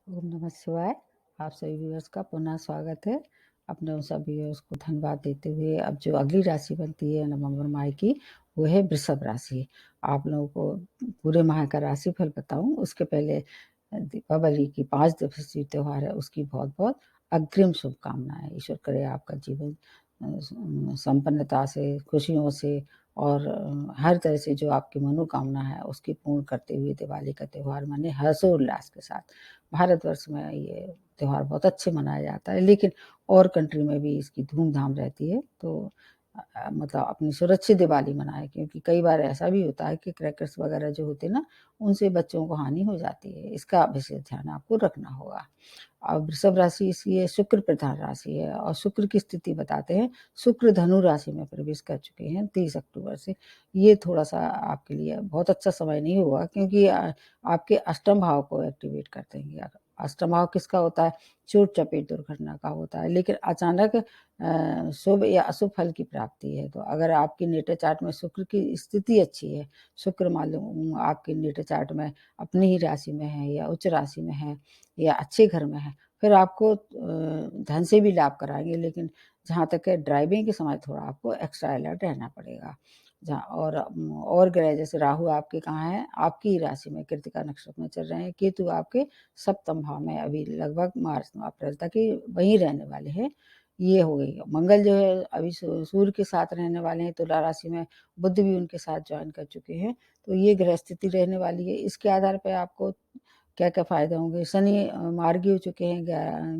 ओम नमः शिवाय। आप सभी व्यूअर्स का पुनः स्वागत है। अपने उन सभी व्यूअर्स को धन्यवाद देते हुए अब जो अगली राशि बनती है नवंबर माह की, वो है वृषभ राशि। आप लोगों को पूरे माह का राशिफल बताऊं उसके पहले दीपावली की 5 दिवसीय त्योहार है, उसकी बहुत-बहुत अग्रिम शुभकामनाएं। ईश्वर करे आपका जीवन संपन्नता से, खुशियों से और हर तरह से जो आपकी मनोकामना है उसकी पूर्ण करते हुए दिवाली का त्योहार माने हर्षोल्लास के साथ। भारतवर्ष में ये त्योहार बहुत अच्छे मनाया जाता है, लेकिन और कंट्री में भी इसकी धूम-धाम रहती है। तो मतलब अपनी सुरक्षित दिवाली मनाएँ, क्योंकि कई बार ऐसा भी होता है कि क्रैकर्स वगैरह जो होते हैं ना, उनसे बच्चों को हानि हो जाती है। इसका विशेष ध्यान आपको रखना होगा। अब वृषभ राशि इसलिए शुक्र प्रधान राशि है और शुक्र की स्थिति बताते हैं। शुक्र धनु राशि में प्रवेश कर चुके हैं 30 अक्टूबर से। ये थोड़ा-सा आपके लिए बहुत अच्छा समय नहीं होगा, क्योंकि आपके अष्टम भाव को एक्टिवेट कर देंगे। अष्टम भाव किसका होता है? चोट-चपेट दुर्घटना का होता है, लेकिन अचानक शुभ या अशुभ फल की प्राप्ति है। तो अगर आपकी नेटल चार्ट में शुक्र की स्थिति अच्छी है, शुक्र मान लो आपके नेटल चार्ट में अपनी ही राशि में है या उच्च राशि में है या अच्छे घर में है, फिर आपको धन से भी लाभ कराएँगे, लेकिन जहाँ तक है ड्राइविंग के समय थोड़ा आपको एक्स्ट्रा अलर्ट रहना पड़ेगा। जहाँ और ग्रह जैसे राहु आपके कहाँ हैं? आपकी ही राशि में कृत्तिका नक्षत्र में चल रहे हैं, केतु आपके सप्तम भाव में अभी लगभग मार्च अप्रैल तक ही वहीं रहने वाले हैं। ये हो गई। मंगल जो है अभी सूर्य के साथ रहने वाले हैं तुला राशि में, बुध भी उनके साथ जॉइन कर चुके हैं। तो ये ग्रह स्थिति रहने वाली है। इसके आधार पे आपको क्या-क्या फ़ायदे होंगे? शनि मार्गी हो चुके हैं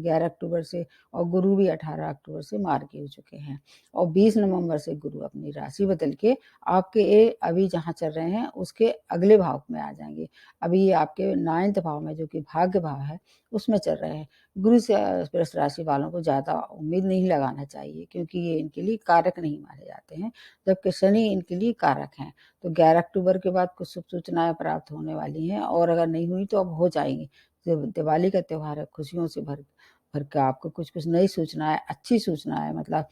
11 अक्टूबर से और गुरु भी 18 अक्टूबर से मार्गी हो चुके हैं और 20 नवंबर से गुरु अपनी राशि बदल के आपके अभी जहाँ चल रहे हैं उसके अगले भाव में आ जाएँगे। अभी ये आपके 9th भाव में जो कि भाग्य भाव है, उसमें चल रहे हैं। गुरु से वृष राशि वालों को ज़्यादा उम्मीद नहीं लगाना चाहिए, क्योंकि ये इनके लिए कारक नहीं माने जाते हैं, जबकि शनि इनके लिए कारक हैं। तो 11 अक्टूबर के बाद कुछ शुभ सूचनाएँ प्राप्त होने वाली हैं और अगर नहीं हुई तो अब हो जाएँगी। दिवाली का त्योहार है, खुशियों से भर भर के आपको कुछ-कुछ नई सूचनाएँ, अच्छी सूचनाएँ मतलब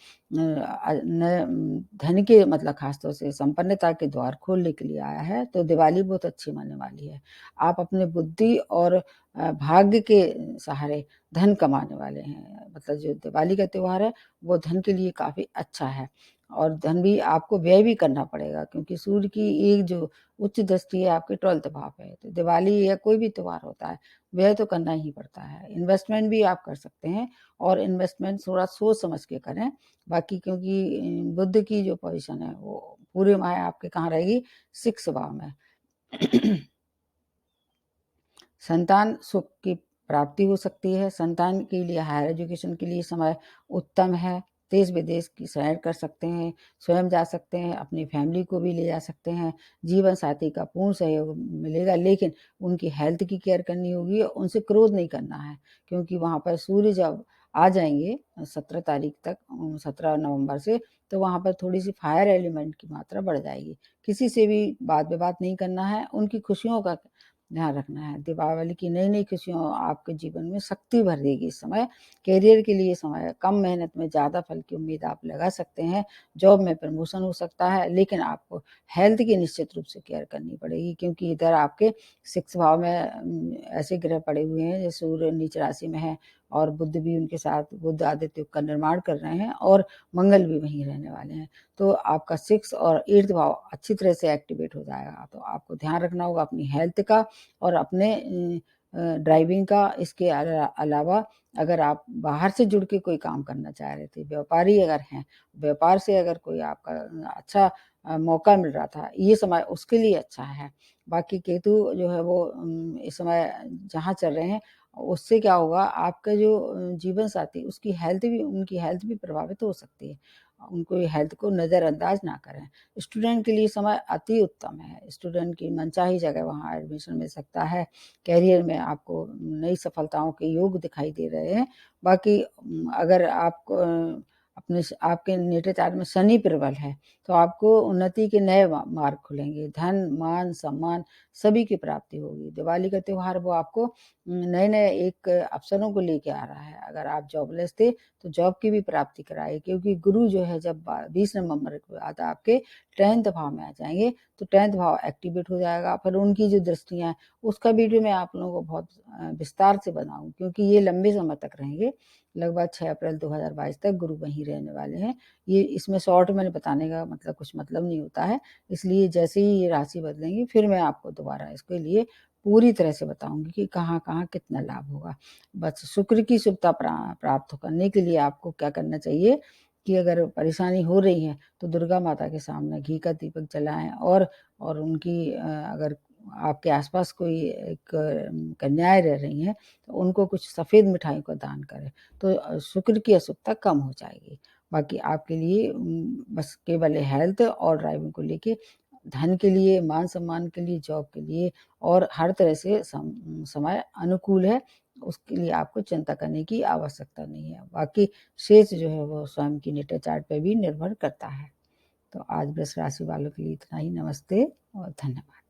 धन के मतलब ख़ास तौर से संपन्नता के द्वार खोलने के लिए आया है, तो दिवाली बहुत अच्छी होने वाली है। आप अपने बुद्धि और भाग्य के सहारे धन कमाने वाले हैं। मतलब जो दिवाली का त्योहार है, वो धन के लिए काफ़ी अच्छा है और धन भी आपको व्यय भी करना पड़ेगा, क्योंकि सूर्य की एक जो उच्च दृष्टि है आपके 12th भाव पे है। तो दिवाली या कोई भी त्योहार होता है, व्यय तो करना ही पड़ता है। इन्वेस्टमेंट भी आप कर सकते हैं और इन्वेस्टमेंट थोड़ा सोच समझ के करें। बाकी क्योंकि बुध की जो पोज़ीशन है, वो पूरे माह आपके कहाँ रहेगी? 6th भाव में। संतान सुख की प्राप्ति हो सकती है। संतान के लिए हायर एजुकेशन के लिए समय उत्तम है। देश-विदेश की सैर कर सकते हैं, स्वयं जा सकते हैं, अपनी फैमिली को भी ले जा सकते हैं। जीवन साथी का पूर्ण सहयोग मिलेगा, लेकिन उनकी हेल्थ की केयर करनी होगी और उनसे क्रोध नहीं करना है, क्योंकि वहाँ पर सूर्य जब आ जाएँगे 17 तारीख तक 17 नवंबर से, तो वहाँ पर थोड़ी-सी फायर एलिमेंट की मात्रा बढ़ जाएगी। किसी से भी वाद-विवाद नहीं करना है, उनकी खुशियों का ध्यान रखना है। दीपावली की नई-नई खुशियों आपके जीवन में शक्ति भर देगी इस समय। करियर के लिए समय है, कम मेहनत में ज़्यादा फल की उम्मीद आप लगा सकते हैं। जॉब में प्रमोशन हो सकता है, लेकिन आपको हेल्थ की निश्चित रूप से केयर करनी पड़ेगी, क्योंकि इधर आपके 6th भाव में ऐसे ग्रह पड़े हुए हैं जैसे सूर्य नीच राशि में है और बुध भी उनके साथ बुध आदित्य का निर्माण कर रहे हैं और मंगल भी वहीं रहने वाले हैं। तो आपका 6th और 8th भाव अच्छी तरह से एक्टिवेट हो जाएगा। तो आपको ध्यान रखना होगा अपनी हेल्थ का और अपने ड्राइविंग का। इसके अलावा अगर आप बाहर से जुड़ के कोई काम करना चाह रहे थे, व्यापारी अगर हैं, व्यापार से अगर कोई आपका अच्छा मौका मिल रहा था, ये समय उसके लिए अच्छा है। बाकी केतु जो है वो इस समय जहाँ चल रहे हैं, उससे क्या होगा आपका जो जीवन साथी उसकी हेल्थ भी उनकी हेल्थ भी प्रभावित हो सकती है। उनको हेल्थ को नज़रअंदाज ना करें। स्टूडेंट के लिए समय अति उत्तम है। स्टूडेंट की मनचाही जगह वहाँ एडमिशन मिल सकता है। करियर में आपको नई सफलताओं के योग दिखाई दे रहे हैं। बाकी अगर आपको अपने आपके नेटल चार्ट में शनि प्रबल है, तो आपको उन्नति के नए मार्ग खुलेंगे। धन, मान, सम्मान सभी की प्राप्ति होगी। दिवाली का त्योहार वो आपको नए-नए एक अवसरों को लेके आ रहा है। अगर आप जॉबलेस थे तो जॉब की भी प्राप्ति कराए, क्योंकि गुरु जो है जब 20 नवंबर के बाद आपके 10th भाव में आ जाएँगे, तो 10th भाव एक्टिवेट हो जाएगा। फिर उनकी जो दृष्टियाँ हैं, उसका वीडियो मैं आप लोगों को बहुत विस्तार से बनाऊँ, क्योंकि ये लंबे समय तक रहेंगे। लगभग 6 अप्रैल 2022 तक गुरु वहीं रहने वाले हैं। ये इसमें शॉर्ट में बताने का मतलब कुछ मतलब नहीं होता है, इसलिए जैसे ही ये राशि बदलेंगी फिर मैं आपको दोबारा इसके लिए पूरी तरह से बताऊँगी कि कहाँ-कहाँ कितना लाभ होगा। बस शुक्र की शुभता प्राप्त करने के लिए आपको क्या करना चाहिए कि अगर परेशानी हो रही है तो दुर्गा माता के सामने घी का दीपक जलाएँ, और उनकी अगर आपके आस-पास कोई एक कन्याएँ रह रही हैं तो उनको कुछ सफ़ेद मिठाई का दान करें, तो शुक्र की अशुभता कम हो जाएगी। बाकी आपके लिए बस केवल हेल्थ और ड्राइविंग को लेके, धन के लिए, मान-सम्मान के लिए, जॉब के लिए और हर तरह से समय अनुकूल है, उसके लिए आपको चिंता करने की आवश्यकता नहीं है। बाकी शेष जो है वो स्वयं की नेटल चार्ट पे भी निर्भर करता है। तो आज वृष राशि वालों के लिए इतना ही। नमस्ते और धन्यवाद।